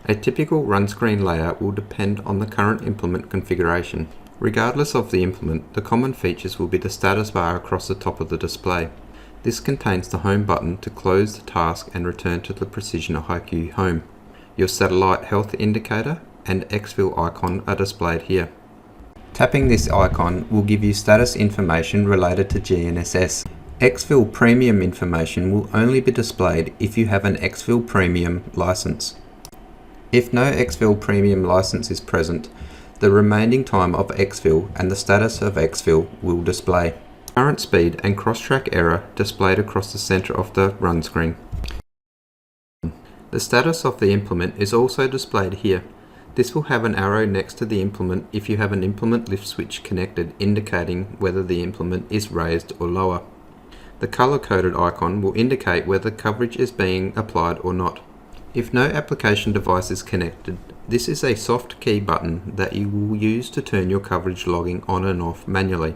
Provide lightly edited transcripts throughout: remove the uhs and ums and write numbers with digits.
A typical run screen layout will depend on the current implement configuration. Regardless of the implement, the common features will be the status bar across the top of the display. This contains the home button to close the task and return to the Precision IQ home. Your satellite health indicator and exfil icon are displayed here. Tapping this icon will give you status information related to GNSS. XFil Premium information will only be displayed if you have an XFil Premium license. If no XFil Premium license is present, the remaining time of XFil and the status of XFil will display. Current speed and cross-track error displayed across the center of the run screen. The status of the implement is also displayed here. This will have an arrow next to the implement if you have an implement lift switch connected, indicating whether the implement is raised or lower. The color-coded icon will indicate whether coverage is being applied or not. If no application device is connected, this is a soft key button that you will use to turn your coverage logging on and off manually.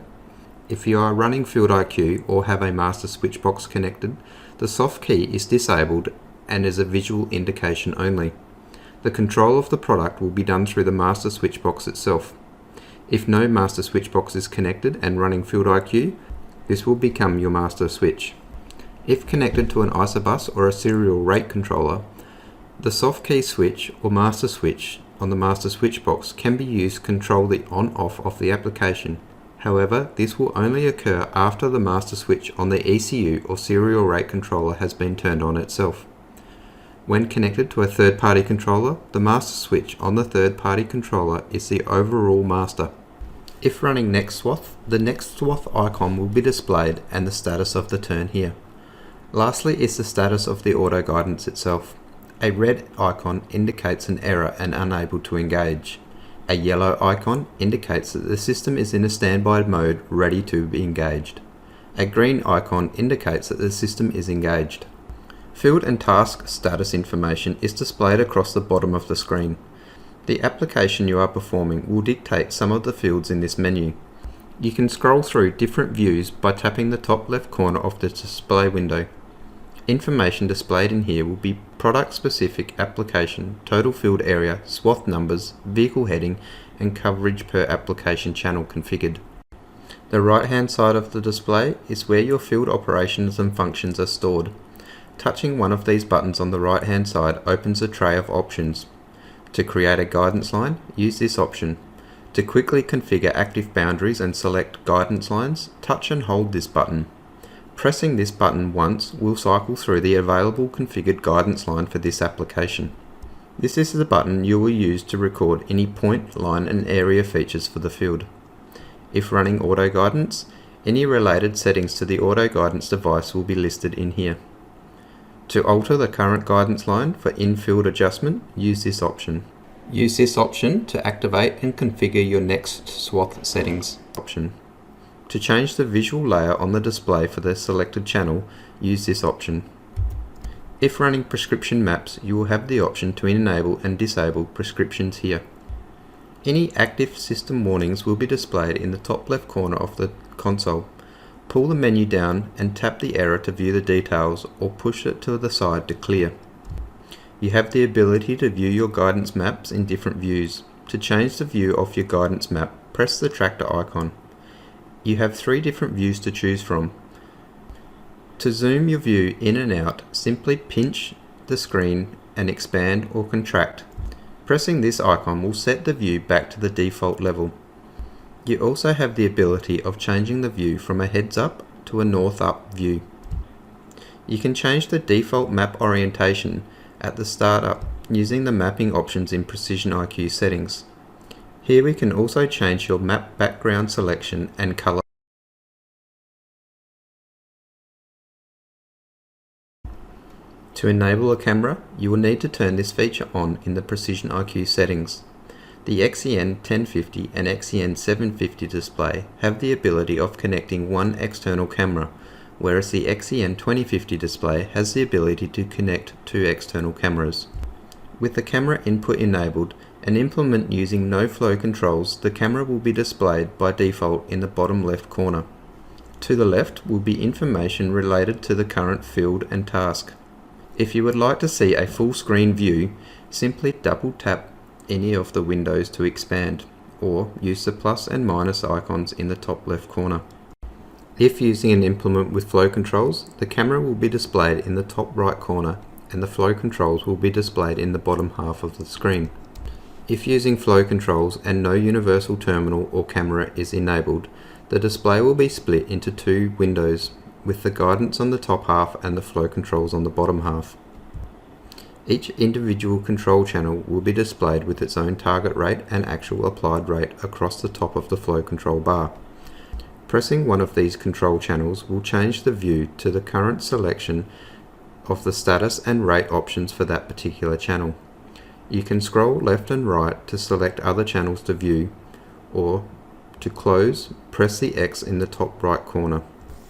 If you are running Field IQ or have a master switch box connected, the soft key is disabled and is a visual indication only. The control of the product will be done through the master switch box itself. If no master switch box is connected and running Field IQ, this will become your master switch. If connected to an isobus or a serial rate controller, the soft key switch or master switch on the master switch box can be used to control the on-off of the application. However, this will only occur after the master switch on the ECU or serial rate controller has been turned on itself. When connected to a third-party controller, the master switch on the third-party controller is the overall master. If running next swath, the next swath icon will be displayed and the status of the turn here. Lastly is the status of the auto guidance itself. A red icon indicates an error and unable to engage. A yellow icon indicates that the system is in a standby mode ready to be engaged. A green icon indicates that the system is engaged. Field and task status information is displayed across the bottom of the screen. The application you are performing will dictate some of the fields in this menu. You can scroll through different views by tapping the top left corner of the display window. Information displayed in here will be product-specific application, total field area, swath numbers, vehicle heading, and coverage per application channel configured. The right-hand side of the display is where your field operations and functions are stored. Touching one of these buttons on the right-hand side opens a tray of options. To create a guidance line, use this option. To quickly configure active boundaries and select guidance lines, touch and hold this button. Pressing this button once will cycle through the available configured guidance line for this application. This is the button you will use to record any point, line and area features for the field. If running auto guidance, any related settings to the auto guidance device will be listed in here. To alter the current guidance line for in-field adjustment, use this option. Use this option to activate and configure your next swath settings option. To change the visual layer on the display for the selected channel, use this option. If running prescription maps, you will have the option to enable and disable prescriptions here. Any active system warnings will be displayed in the top left corner of the console. Pull the menu down and tap the error to view the details or push it to the side to clear. You have the ability to view your guidance maps in different views. To change the view of your guidance map, press the tractor icon. You have 3 different views to choose from. To zoom your view in and out, simply pinch the screen and expand or contract. Pressing this icon will set the view back to the default level. You also have the ability of changing the view from a heads up to a north up view. You can change the default map orientation at the startup using the mapping options in Precision IQ settings. Here we can also change your map background selection and color. To enable a camera, you will need to turn this feature on in the Precision IQ settings. The XCN 1050 and XCN 750 display have the ability of connecting one external camera, whereas the XCN 2050 display has the ability to connect 2 external cameras. With the camera input enabled and implement using no flow controls, the camera will be displayed by default in the bottom left corner. To the left will be information related to the current field and task. If you would like to see a full screen view, Simply double tap any of the windows to expand, or use the plus and minus icons in the top left corner. If using an implement with flow controls, the camera will be displayed in the top right corner and the flow controls will be displayed in the bottom half of the screen. If using flow controls and no universal terminal or camera is enabled, the display will be split into two windows with the guidance on the top half and the flow controls on the bottom half. Each individual control channel will be displayed with its own target rate and actual applied rate across the top of the flow control bar. Pressing one of these control channels will change the view to the current selection of the status and rate options for that particular channel. You can scroll left and right to select other channels to view, or to close, press the X in the top right corner.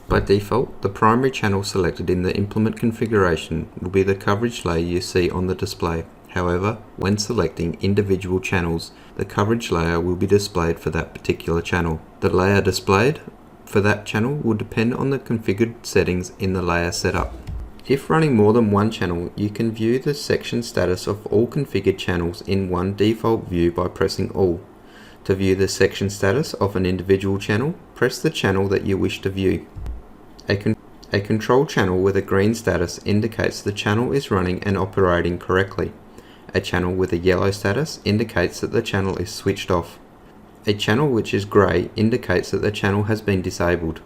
By default, the primary channel selected in the implement configuration will be the coverage layer you see on the display. However, when selecting individual channels, the coverage layer will be displayed for that particular channel. The layer displayed for that channel will depend on the configured settings in the layer setup. If running more than one channel, you can view the section status of all configured channels in one default view by pressing All. To view the section status of an individual channel, press the channel that you wish to view. A control channel with a green status indicates the channel is running and operating correctly. A channel with a yellow status indicates that the channel is switched off. A channel which is grey indicates that the channel has been disabled.